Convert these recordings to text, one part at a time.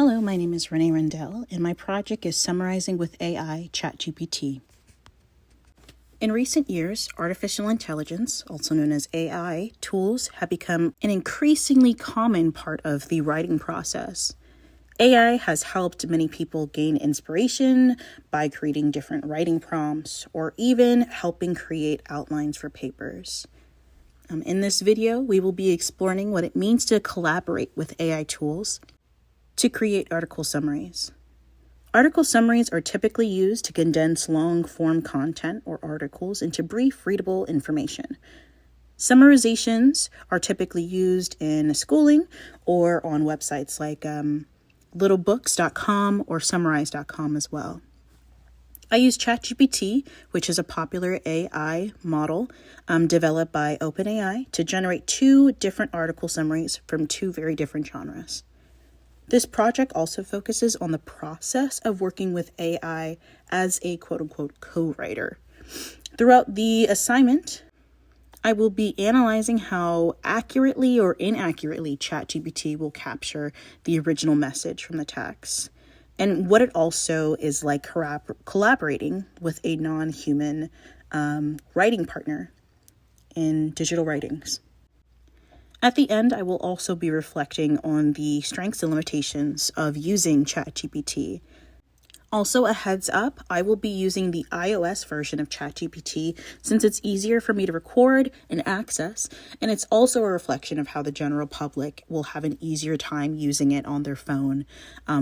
Hello, my name is Renee Rendell, and my project is Summarizing with AI ChatGPT. In recent years, artificial intelligence, also known as AI, tools have become an increasingly common part of the writing process. AI has helped many people gain inspiration by creating different writing prompts or even helping create outlines for papers. In this video, we will be exploring what it means to collaborate with AI tools to create article summaries. Article summaries are typically used to condense long-form content or articles into brief, readable information. Summarizations are typically used in schooling or on websites like littlebooks.com or summarize.com as well. I use ChatGPT, which is a popular AI model developed by OpenAI, to generate 2 different article summaries from 2 very different genres. This project also focuses on the process of working with AI as a quote-unquote co-writer. Throughout the assignment, I will be analyzing how accurately or inaccurately ChatGPT will capture the original message from the text, and what it also is like collaborating with a non-human writing partner in digital writings. At the end, I will also be reflecting on the strengths and limitations of using ChatGPT. Also, a heads up, I will be using the iOS version of ChatGPT since it's easier for me to record and access, and it's also a reflection of how the general public will have an easier time using it on their phone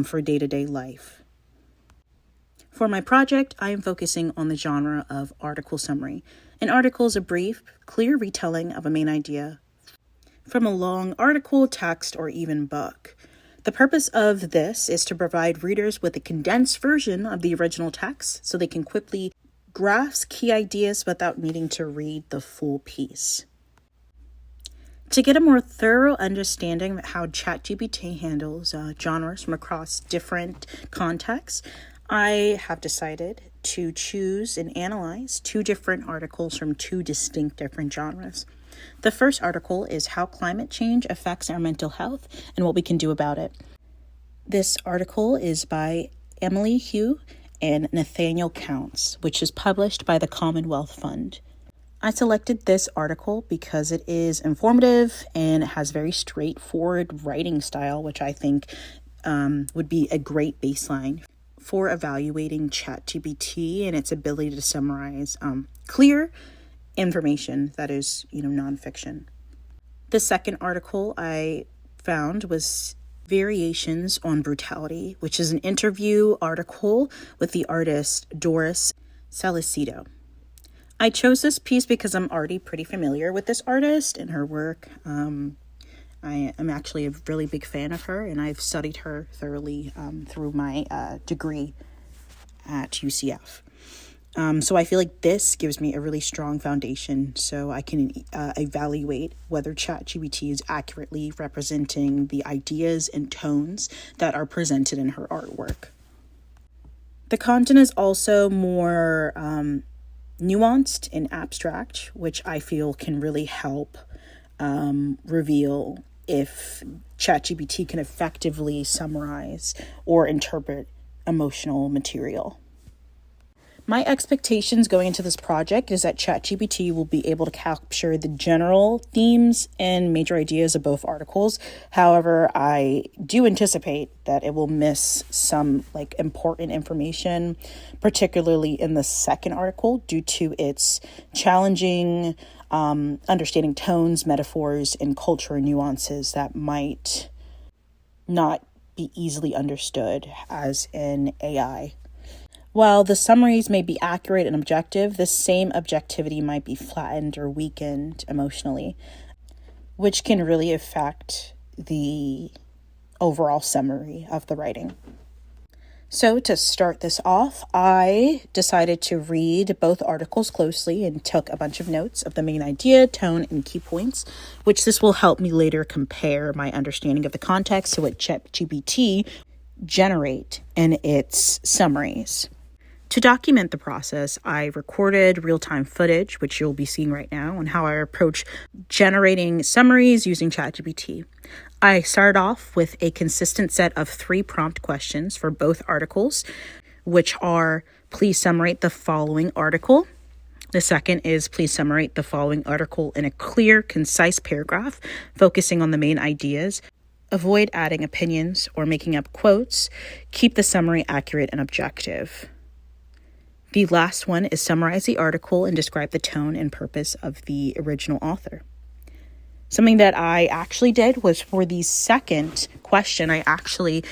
for day-to-day life. For my project, I am focusing on the genre of article summary. An article is a brief, clear retelling of a main idea from a long article, text, or even book. The purpose of this is to provide readers with a condensed version of the original text so they can quickly grasp key ideas without needing to read the full piece. To get a more thorough understanding of how ChatGPT handles genres from across different contexts, I have decided to choose and analyze 2 different articles from 2 distinct different genres. The first article is How Climate Change Affects Our Mental Health and What We Can Do About It. This article is by MA2 and Nathaniel Counts, which is published by the Commonwealth Fund. I selected this article because it is informative and it has very straightforward writing style, which I think would be a great baseline for evaluating ChatGPT and its ability to summarize clear information that is, nonfiction. The second article I found was Variations on Brutality, which is an interview article with the artist Doris Salcedo. I chose this piece because I'm already pretty familiar with this artist and her work. I am actually a really big fan of her, and I've studied her thoroughly through my degree at UCF. So I feel like this gives me a really strong foundation so I can evaluate whether ChatGPT is accurately representing the ideas and tones that are presented in her artwork. The content is also more nuanced and abstract, which I feel can really help reveal if ChatGPT can effectively summarize or interpret emotional material. My expectations going into this project is that ChatGPT will be able to capture the general themes and major ideas of both articles. However, I do anticipate that it will miss some important information, particularly in the second article, due to its challenging understanding tones, metaphors, and cultural nuances that might not be easily understood as an AI. While the summaries may be accurate and objective, the same objectivity might be flattened or weakened emotionally, which can really affect the overall summary of the writing. So to start this off, I decided to read both articles closely and took a bunch of notes of the main idea, tone, and key points, which this will help me later compare my understanding of the context to what ChatGPT generate in its summaries. To document the process, I recorded real-time footage, which you'll be seeing right now, on how I approach generating summaries using ChatGPT. I started off with a consistent set of 3 prompt questions for both articles, which are, please summarize the following article. The second is, please summarize the following article in a clear, concise paragraph, focusing on the main ideas. Avoid adding opinions or making up quotes. Keep the summary accurate and objective. The last one is summarize the article and describe the tone and purpose of the original author. Something that I actually did was for the second question, I actually,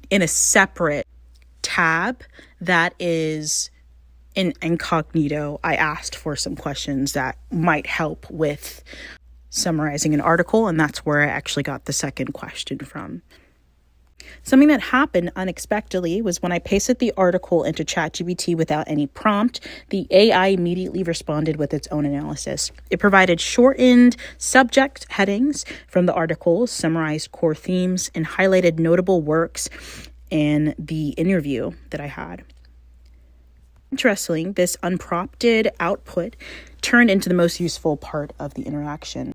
in a separate tab that is in incognito, I asked for some questions that might help with summarizing an article, and that's where I actually got the second question from. Something that happened unexpectedly was when I pasted the article into ChatGPT without any prompt, the AI immediately responded with its own analysis. It provided shortened subject headings from the article, summarized core themes, and highlighted notable works in the interview that I had. Interestingly, this unprompted output turned into the most useful part of the interaction,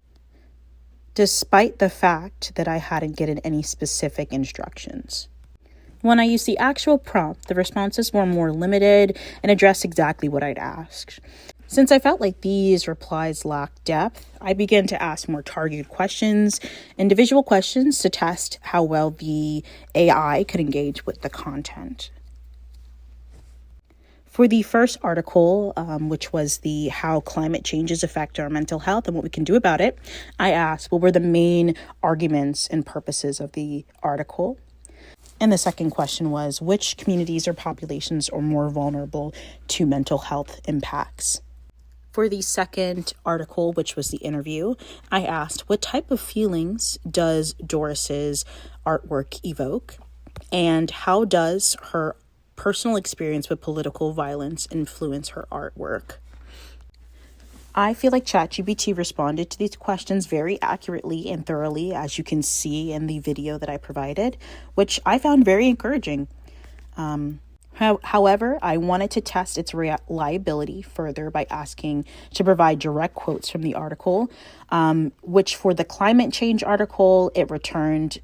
despite the fact that I hadn't given any specific instructions. When I used the actual prompt, the responses were more limited and addressed exactly what I'd asked. Since I felt like these replies lacked depth, I began to ask more targeted questions, individual questions to test how well the AI could engage with the content. For the first article, which was the how climate changes affect our mental health and what we can do about it, I asked what were the main arguments and purposes of the article. And the second question was, which communities or populations are more vulnerable to mental health impacts? For the second article, which was the interview, I asked, what type of feelings does Doris's artwork evoke? And how does her personal experience with political violence influence her artwork? I feel like ChatGPT responded to these questions very accurately and thoroughly, as you can see in the video that I provided, which I found very encouraging. However, I wanted to test its reliability further by asking to provide direct quotes from the article, which for the climate change article, it returned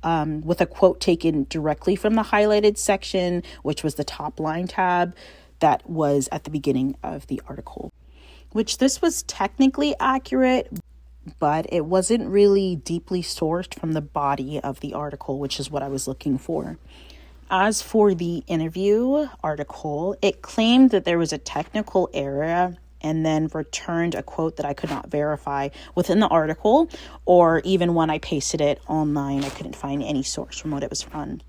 with a quote taken directly from the highlighted section, which was the top line tab that was at the beginning of the article, which this was technically accurate, but it wasn't really deeply sourced from the body of the article, which is what I was looking for. As for the interview article, it claimed that there was a technical error and then returned a quote that I could not verify within the article, or even when I pasted it online, I couldn't find any source from what it was from.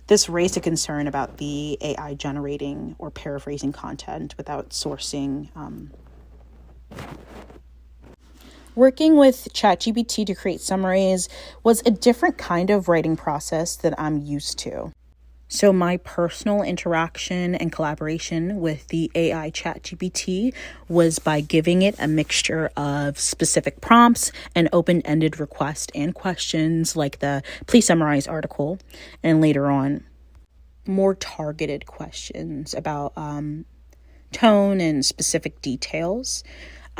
This raised a concern about the AI generating or paraphrasing content without sourcing. Working with ChatGPT to create summaries was a different kind of writing process that I'm used to. So my personal interaction and collaboration with the AI ChatGPT was by giving it a mixture of specific prompts and open-ended requests and questions like the please summarize article, and later on more targeted questions about tone and specific details.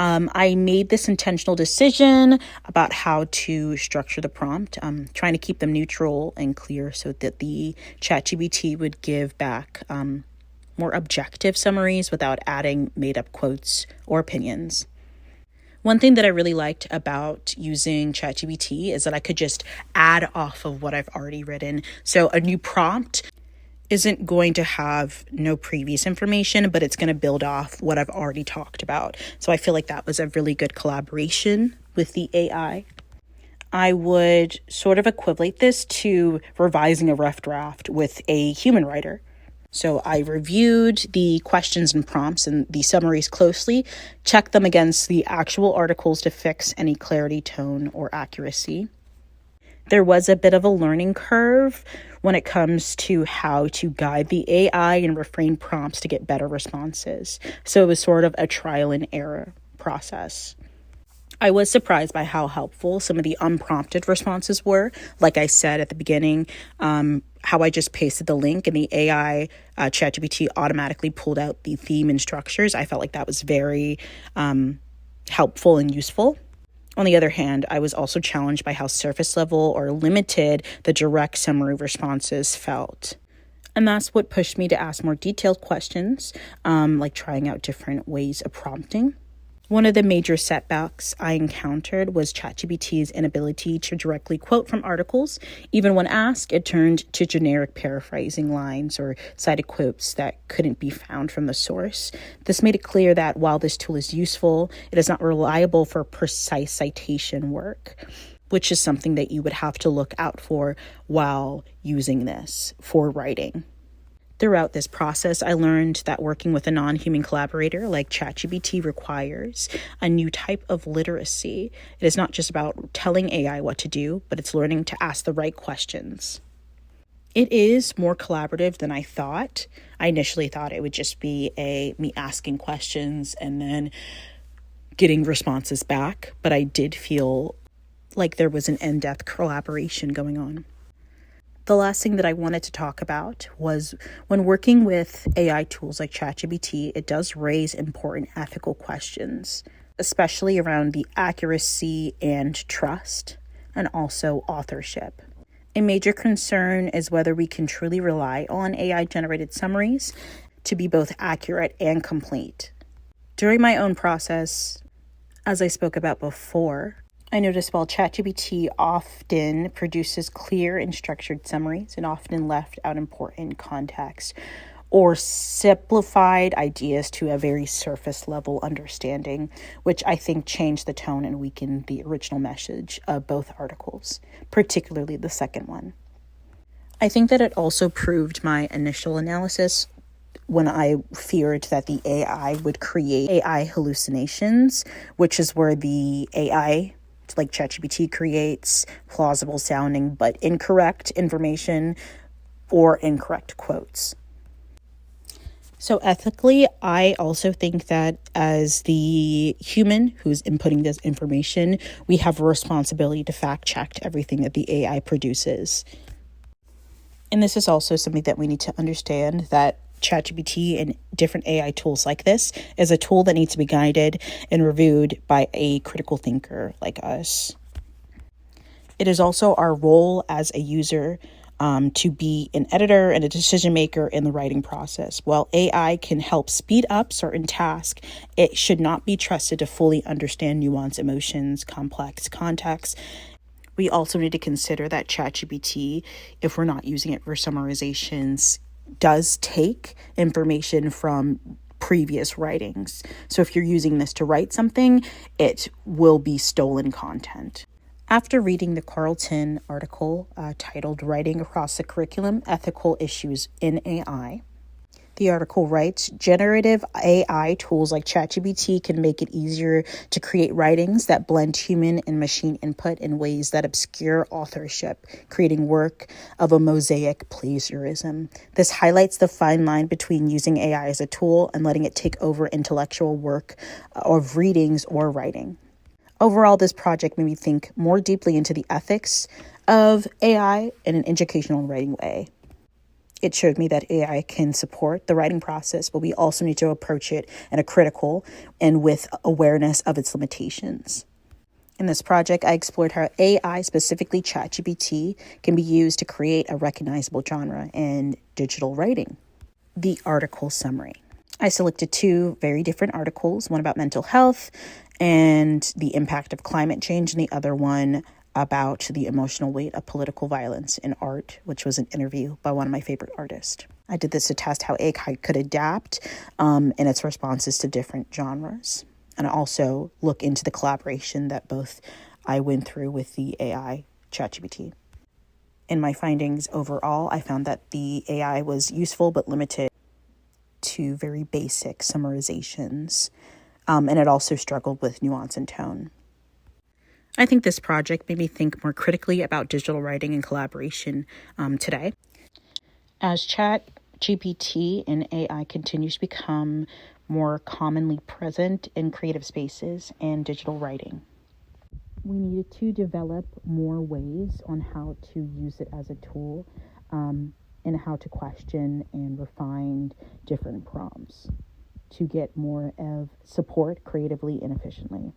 I made this intentional decision about how to structure the prompt, trying to keep them neutral and clear so that the ChatGPT would give back more objective summaries without adding made-up quotes or opinions. One thing that I really liked about using ChatGPT is that I could just add off of what I've already written. So a new prompt isn't going to have no previous information, but it's going to build off what I've already talked about. So I feel like that was a really good collaboration with the AI. I would sort of equate this to revising a rough draft with a human writer. So I reviewed the questions and prompts and the summaries closely, checked them against the actual articles to fix any clarity, tone, or accuracy. There was a bit of a learning curve when it comes to how to guide the AI and refrain prompts to get better responses. So it was sort of a trial and error process. I was surprised by how helpful some of the unprompted responses were. Like I said at the beginning, how I just pasted the link and the AI ChatGPT automatically pulled out the theme and structures. I felt like that was very helpful and useful. On the other hand, I was also challenged by how surface level or limited the direct summary responses felt. And that's what pushed me to ask more detailed questions, like trying out different ways of prompting. One of the major setbacks I encountered was ChatGPT's inability to directly quote from articles. Even when asked, it turned to generic paraphrasing lines or cited quotes that couldn't be found from the source. This made it clear that while this tool is useful, it is not reliable for precise citation work, which is something that you would have to look out for while using this for writing. Throughout this process, I learned that working with a non-human collaborator like ChatGPT requires a new type of literacy. It is not just about telling AI what to do, but it's learning to ask the right questions. It is more collaborative than I thought. I initially thought it would just be me asking questions and then getting responses back, but I did feel like there was an in-depth collaboration going on. The last thing that I wanted to talk about was when working with AI tools like ChatGPT, it does raise important ethical questions, especially around the accuracy and trust, and also authorship. A major concern is whether we can truly rely on AI-generated summaries to be both accurate and complete. During my own process, as I spoke about before, I noticed while ChatGPT often produces clear and structured summaries, it often left out important context or simplified ideas to a very surface level understanding, which I think changed the tone and weakened the original message of both articles, particularly the second one. I think that it also proved my initial analysis when I feared that the AI would create AI hallucinations, which is where the AI like ChatGPT creates plausible sounding but incorrect information or incorrect quotes. So ethically, I also think that as the human who's inputting this information, we have a responsibility to fact check everything that the AI produces. And this is also something that we need to understand, that ChatGPT and different AI tools like this is a tool that needs to be guided and reviewed by a critical thinker like us. It is also our role as a user to be an editor and a decision maker in the writing process. While AI can help speed up certain tasks, it should not be trusted to fully understand nuanced emotions, complex context. We also need to consider that ChatGPT, if we're not using it for summarizations, does take information from previous writings. So if you're using this to write something, it will be stolen content. After reading the Carlton article titled Writing Across the Curriculum, Ethical Issues in AI, the article writes, generative AI tools like ChatGPT can make it easier to create writings that blend human and machine input in ways that obscure authorship, creating work of a mosaic plagiarism. This highlights the fine line between using AI as a tool and letting it take over intellectual work of readings or writing. Overall, this project made me think more deeply into the ethics of AI in an educational and writing way. It showed me that AI can support the writing process, but we also need to approach it in a critical and with awareness of its limitations. In this project, I explored how AI, specifically ChatGPT, can be used to create a recognizable genre in digital writing. The article summary. I selected two very different articles, one about mental health and the impact of climate change, and the other one about the emotional weight of political violence in art, which was an interview by one of my favorite artists. I did this to test how AI could adapt in its responses to different genres, and also look into the collaboration that both I went through with the AI ChatGPT. In my findings overall, I found that the AI was useful but limited to very basic summarizations, and it also struggled with nuance and tone. I think this project made me think more critically about digital writing and collaboration today. As ChatGPT and AI continues to become more commonly present in creative spaces and digital writing, we needed to develop more ways on how to use it as a tool and how to question and refine different prompts to get more of support creatively and efficiently.